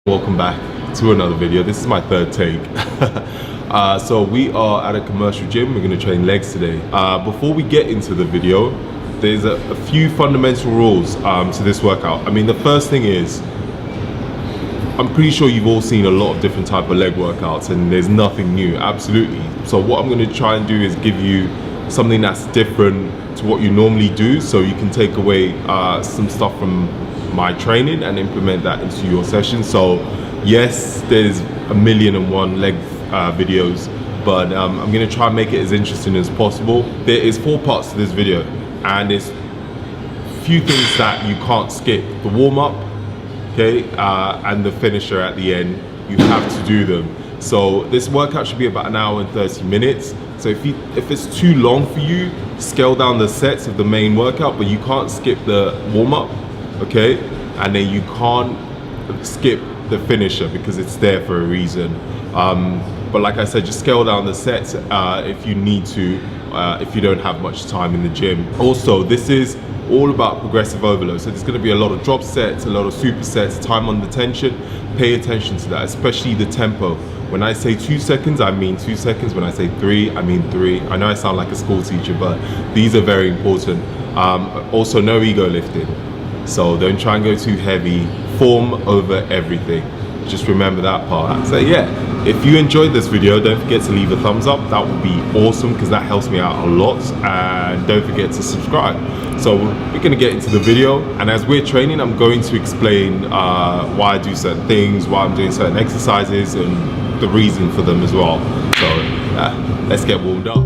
Welcome back to another video. This is my third take. So we are at a commercial gym. We're going to train legs today. Before we get into the video, there's a few fundamental rules to this workout. I mean, the first thing is, I'm pretty sure you've all seen a lot of different type of leg workouts and there's nothing new, absolutely. So what I'm going to try and do is give you something that's different to what you normally do, so you can take away some stuff from my training and implement that into your session. So yes, there's 1,000,001 leg videos, but I'm going to try and make it as interesting as possible. There is 4 parts to this video, and there's a few things that you can't skip. The warm-up, okay, and the finisher at the end. You have to do them. So this workout should be about 1 hour and 30 minutes. So if it's too long for you, scale down the sets of the main workout, but you can't skip the warm-up, okay? And then you can't skip the finisher because it's there for a reason. But like I said, just scale down the sets if you need to, if you don't have much time in the gym. Also, this is all about progressive overload. So there's gonna be a lot of drop sets, a lot of supersets, time under tension. Pay attention to that, especially the tempo. When I say 2 seconds, I mean 2 seconds. When I say 3, I mean 3. I know I sound like a school teacher, but these are very important. Also, no ego lifting. So don't try and go too heavy. Form over everything. Just remember that part. So yeah, if you enjoyed this video, don't forget to leave a thumbs up. That would be awesome because that helps me out a lot. And don't forget to subscribe. So we're gonna get into the video, and as we're training, I'm going to explain why I do certain things, why I'm doing certain exercises, and the reason for them as well. So let's get warmed up.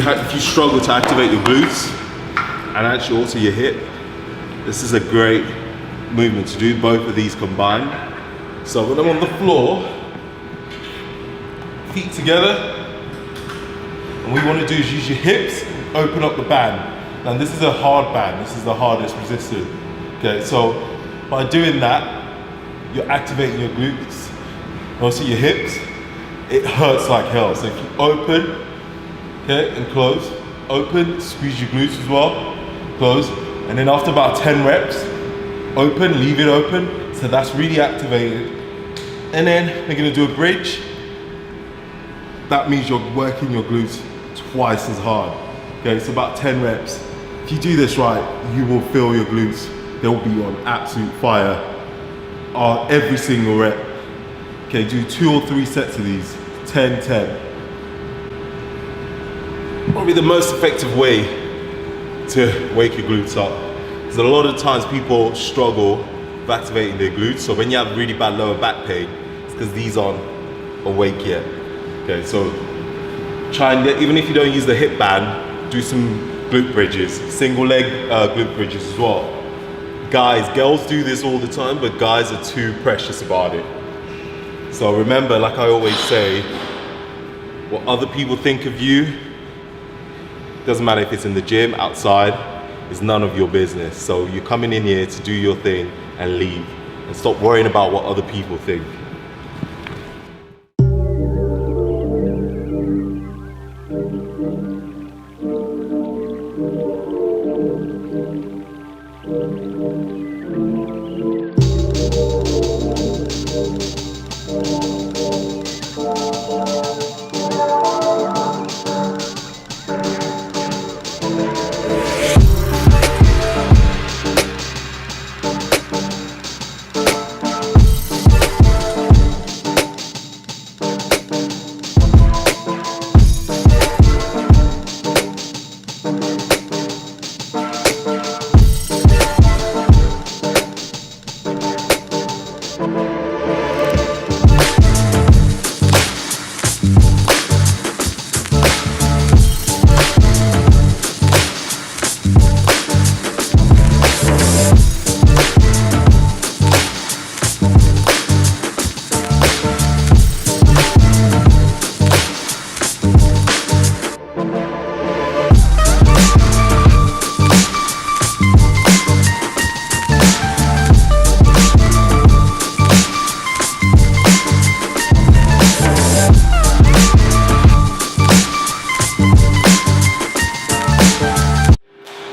If you struggle to activate your glutes and actually also your hip, this is a great movement to do, both of these combined. So when I'm on the floor, feet together, and what you want to do is use your hips, open up the band. Now this is a hard band, this is the hardest resistance. Okay, so by doing that, you're activating your glutes, and also your hips. It hurts like hell. So if you open, okay, and close, open, squeeze your glutes as well, close, and then after about 10 reps, open, leave it open, so that's really activated. And then we're gonna do a bridge. That means you're working your glutes twice as hard. Okay, so about 10 reps. If you do this right, you will feel your glutes. They'll be on absolute fire every single rep. Okay, do 2 or 3 sets of these, 10, 10. Probably the most effective way to wake your glutes up. Because a lot of times people struggle with activating their glutes. So when you have really bad lower back pain, it's because these aren't awake yet. Okay, so try and get, even if you don't use the hip band, do some glute bridges, single leg glute bridges as well. Guys, girls do this all the time, but guys are too precious about it. So remember, like I always say, what other people think of you, doesn't matter if it's in the gym, outside, it's none of your business. So you're coming in here to do your thing and leave. And stop worrying about what other people think.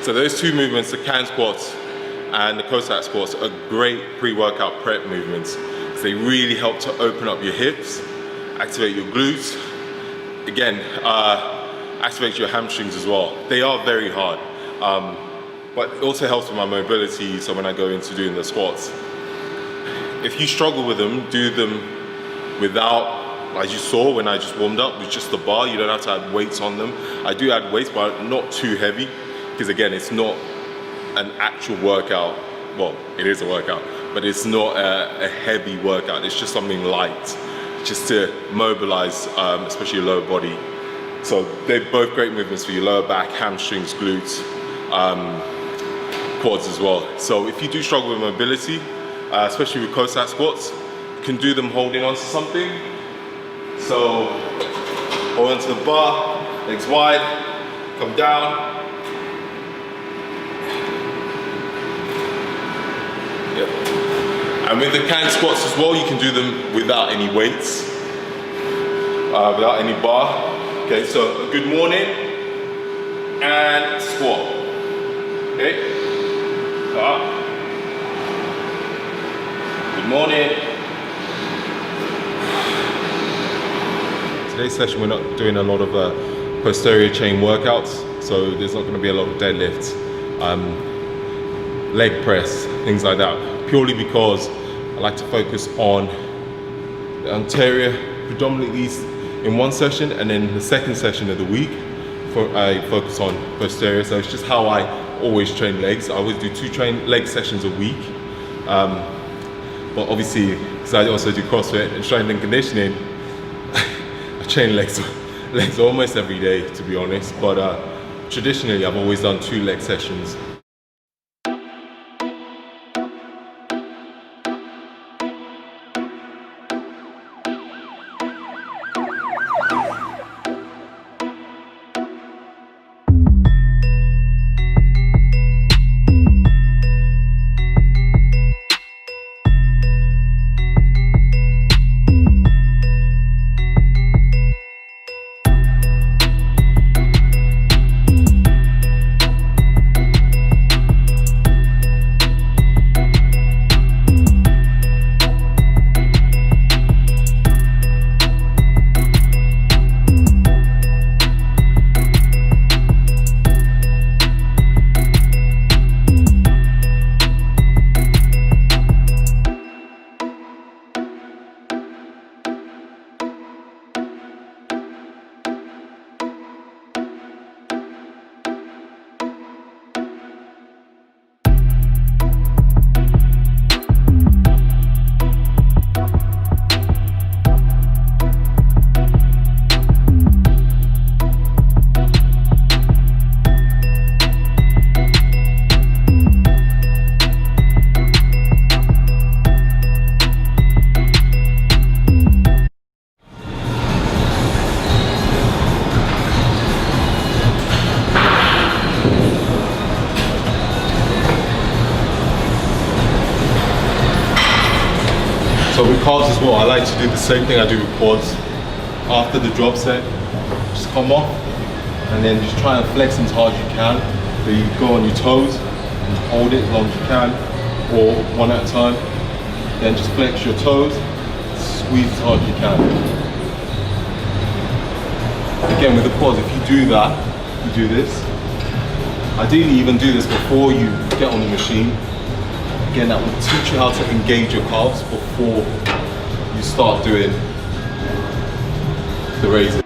So those two movements, the Kang Squats and the Cossack Squats, are great pre-workout prep movements because they really help to open up your hips, activate your glutes, again, activate your hamstrings as well. They are very hard, but it also helps with my mobility, so when I go into doing the squats. If you struggle with them, do them without, as you saw when I just warmed up, with just the bar. You don't have to add weights on them. I do add weights, but not too heavy, because again, it's not an actual workout. Well, it is a workout, but it's not a heavy workout. It's just something light, just to mobilize, especially your lower body. So they're both great movements for your lower back, hamstrings, glutes, quads as well. So if you do struggle with mobility, especially with Cossack squats, you can do them holding onto something. So hold onto the bar, legs wide, come down. Yep. And with the Kang squats as well, you can do them without any weights, without any bar. Okay, so a good morning and squat. Okay, so up. Good morning. Today's session we're not doing a lot of posterior chain workouts, so there's not going to be a lot of deadlifts, leg press, things like that, purely because I like to focus on the anterior predominantly in one session, and then the second session of the week I focus on posterior. So it's just how I always train legs. I always do 2 leg sessions a week, but obviously because I also do CrossFit and strength and conditioning, I train legs almost every day, to be honest, but traditionally I've always done 2 leg sessions. So with quads as well, I like to do the same thing I do with quads. After the drop set, just come off and then just try and flex as hard as you can. So you go on your toes and hold it as long as you can, or one at a time. Then just flex your toes, squeeze as hard as you can. Again, with the quads, if you do that, you do this. Ideally, even do this before you get on the machine. Again, that will teach you how to engage your calves before you start doing the raises.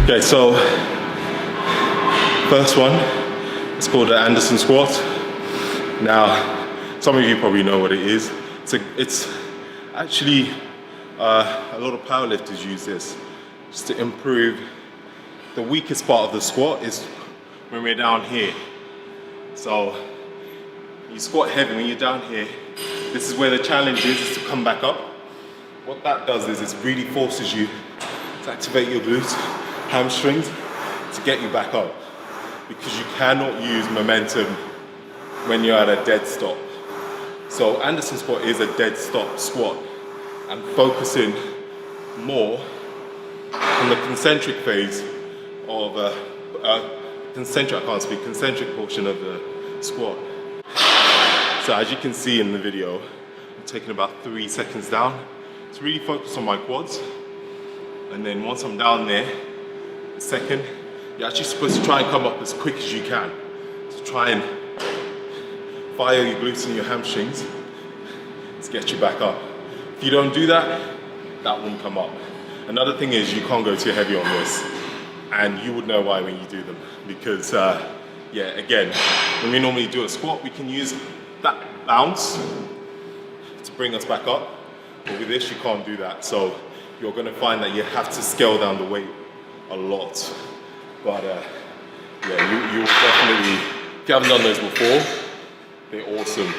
Okay, so first one, it's called the Anderson squat. Now, some of you probably know what it is. It's actually, a lot of powerlifters use this just to improve. The weakest part of the squat is when we're down here. So you squat heavy when you're down here. This is where the challenge is to come back up. What that does is it really forces you to activate your glutes, hamstrings, to get you back up, because you cannot use momentum when you're at a dead stop. So Anderson squat is a dead stop squat, and focusing more on the concentric phase of concentric portion of the squat. So as you can see in the video, I'm taking about 3 seconds down to really focus on my quads, and then once I'm down there, the second, you're actually supposed to try and come up as quick as you can. So try and fire your glutes and your hamstrings to get you back up. If you don't do that, that won't come up. Another thing is you can't go too heavy on this, and you would know why when you do them, because yeah, again, when we normally do a squat, we can use that bounce to bring us back up, but with this you can't do that. So you're going to find that you have to scale down the weight a lot. But yeah, you will definitely, if you haven't done those before, they're awesome.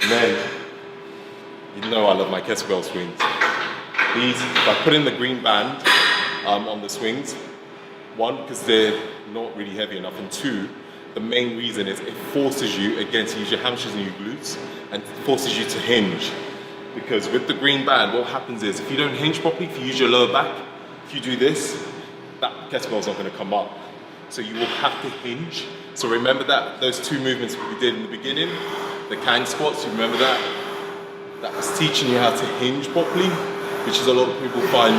And then, you know I love my kettlebell swings. These, if I put in the green band on the swings, one, because they're not really heavy enough, and two, the main reason is it forces you, again, to use your hamstrings and your glutes, and forces you to hinge. Because with the green band, what happens is, if you don't hinge properly, if you use your lower back, if you do this, that kettlebell's not going to come up. So you will have to hinge. So remember that, those two movements we did in the beginning, the Kang Squats, you remember that? That was teaching you how to hinge properly, which is a lot of people find,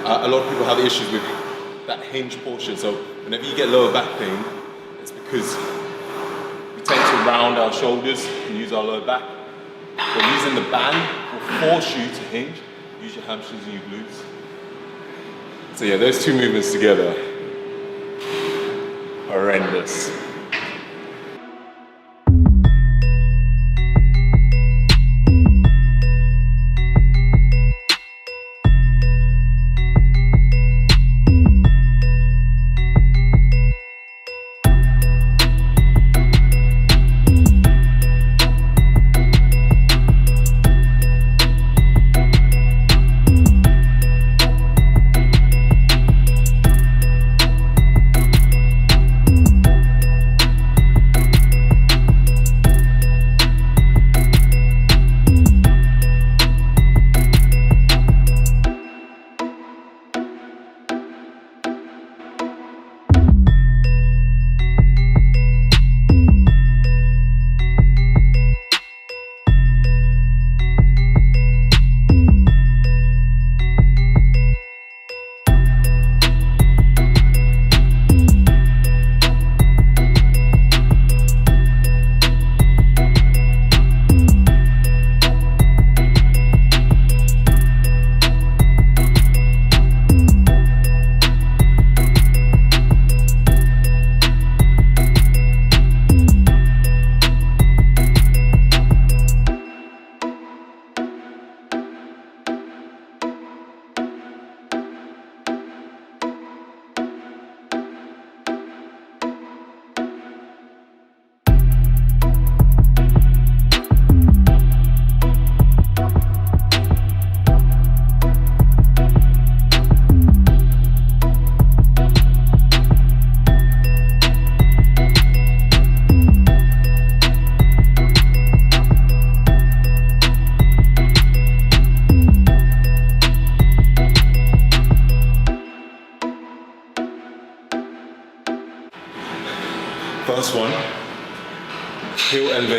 a lot of people have issues with that hinge portion. So whenever you get lower back pain, it's because we tend to round our shoulders and use our lower back. But using the band will force you to hinge, use your hamstrings and your glutes. So yeah, those two movements together, horrendous.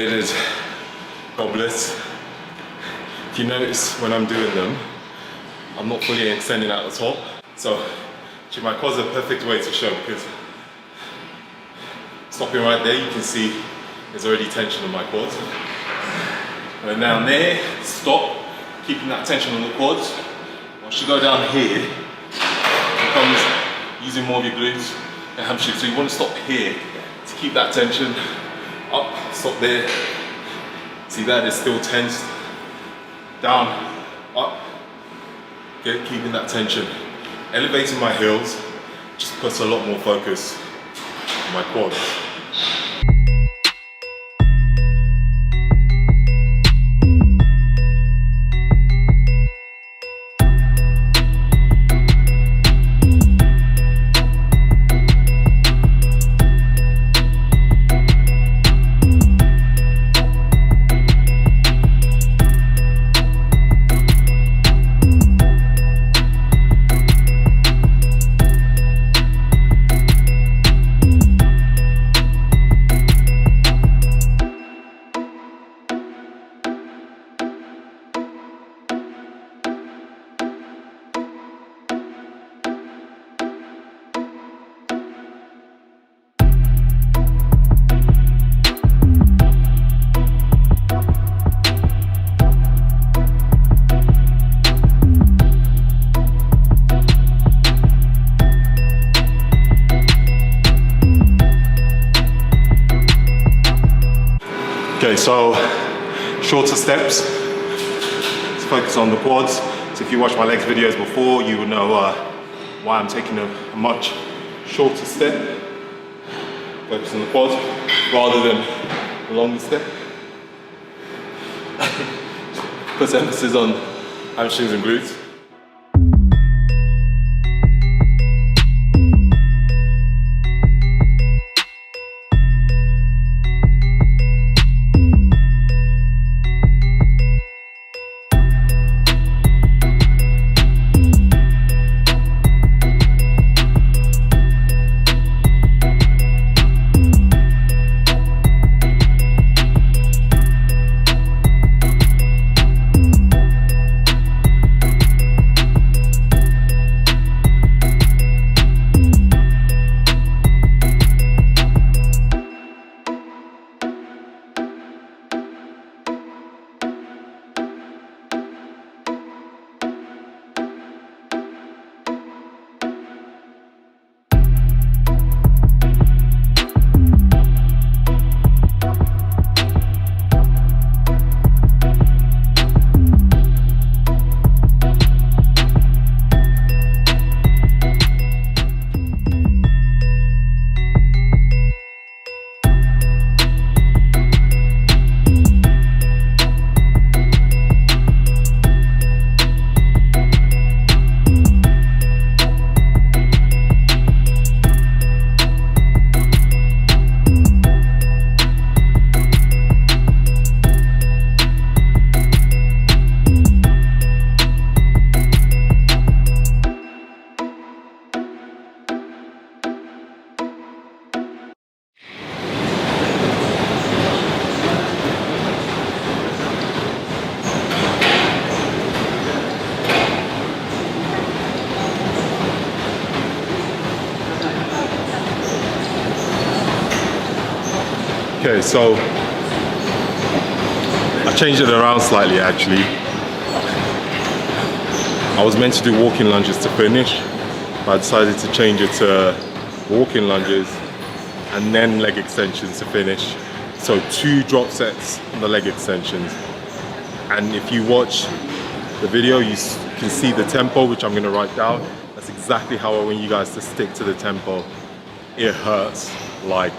elevated goblets. If you notice when I'm doing them, I'm not fully extending at the top. So actually my quads are a perfect way to show, because stopping right there, you can see there's already tension on my quads. And down there, stop, keeping that tension on the quads. Once you go down here, it becomes using more of your glutes and hamstrings. So you want to stop here to keep that tension. Up, stop there. See that is still tensed. Down, up, keeping that tension. Elevating my heels just puts a lot more focus on my quads. Okay, so shorter steps. Let's focus on the quads. So if you watched my legs videos before, you would know why I'm taking a much shorter step. Focus on the quads rather than a longer step. Puts emphasis on hamstrings and glutes. Okay, so I changed it around slightly actually. I was meant to do walking lunges to finish, but I decided to change it to walking lunges and then leg extensions to finish. So 2 drop sets on the leg extensions. And if you watch the video, you can see the tempo, which I'm gonna write down. That's exactly how I want you guys to stick to the tempo. It hurts like,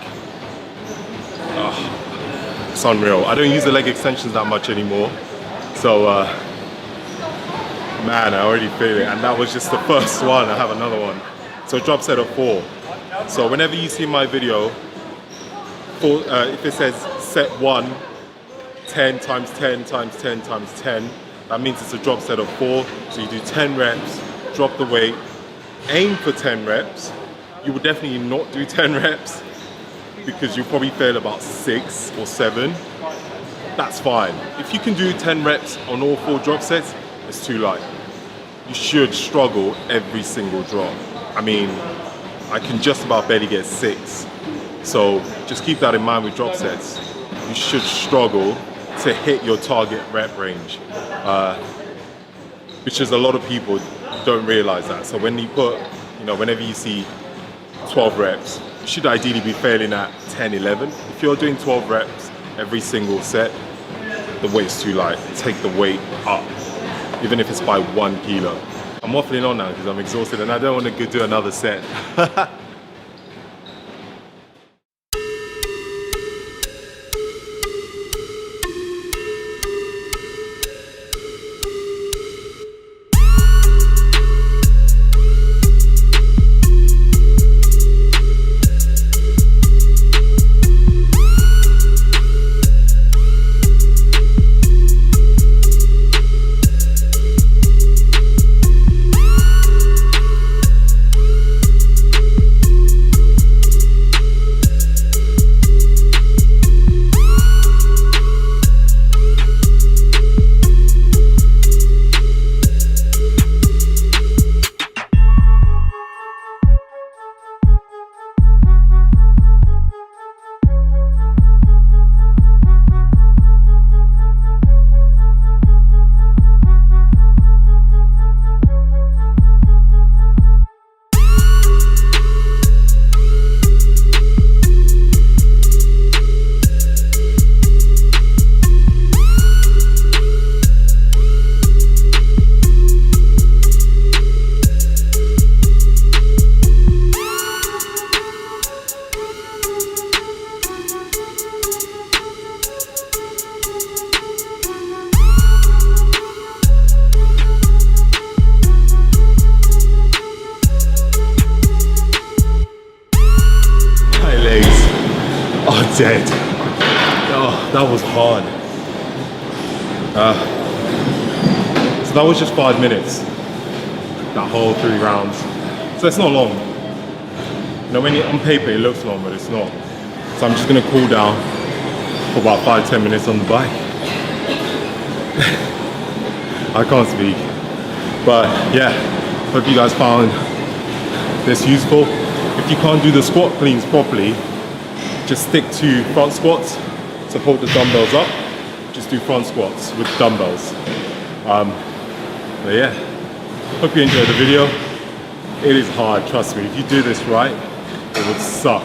it's unreal. I don't use the leg extensions that much anymore. So, man, I already feel it. And that was just the first one. I have another one. So drop set of 4. So whenever you see my video, if it says set 1, 10 times 10 times 10 times 10, that means it's a drop set of 4. So you do 10 reps, drop the weight, aim for 10 reps. You would definitely not do 10 reps because you'll probably fail about 6 or 7. that's fine. If you can do 10 reps on all 4 drop sets, it's too light. You should struggle every single drop. I mean, I can just about barely get 6. So just keep that in mind with drop sets. You should struggle to hit your target rep range, which is a lot of people don't realize that. So when you put, you know, whenever you see 12 reps, you should ideally be failing at 10, 11. If you're doing 12 reps every single set, the weight's too light. Take the weight up, even if it's by 1 kilo. I'm waffling on now because I'm exhausted and I don't want to do another set. Dead. Oh, that was hard. So that was just 5 minutes. That whole 3 rounds. So it's not long. You know, when on paper it looks long, but it's not. So I'm just gonna cool down for about 5-10 minutes on the bike. I can't speak. But yeah, hope you guys found this useful. If you can't do the squat cleans properly, just stick to front squats to hold the dumbbells up. Just do front squats with dumbbells. But yeah, hope you enjoyed the video. It is hard, trust me. If you do this right, it would suck.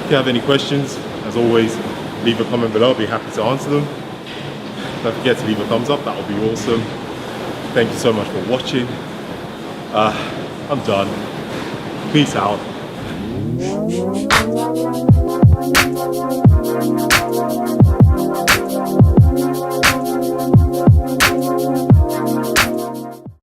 If you have any questions, as always, leave a comment below. I'll be happy to answer them. Don't forget to leave a thumbs up, that would be awesome. Thank you so much for watching. I'm done. Peace out.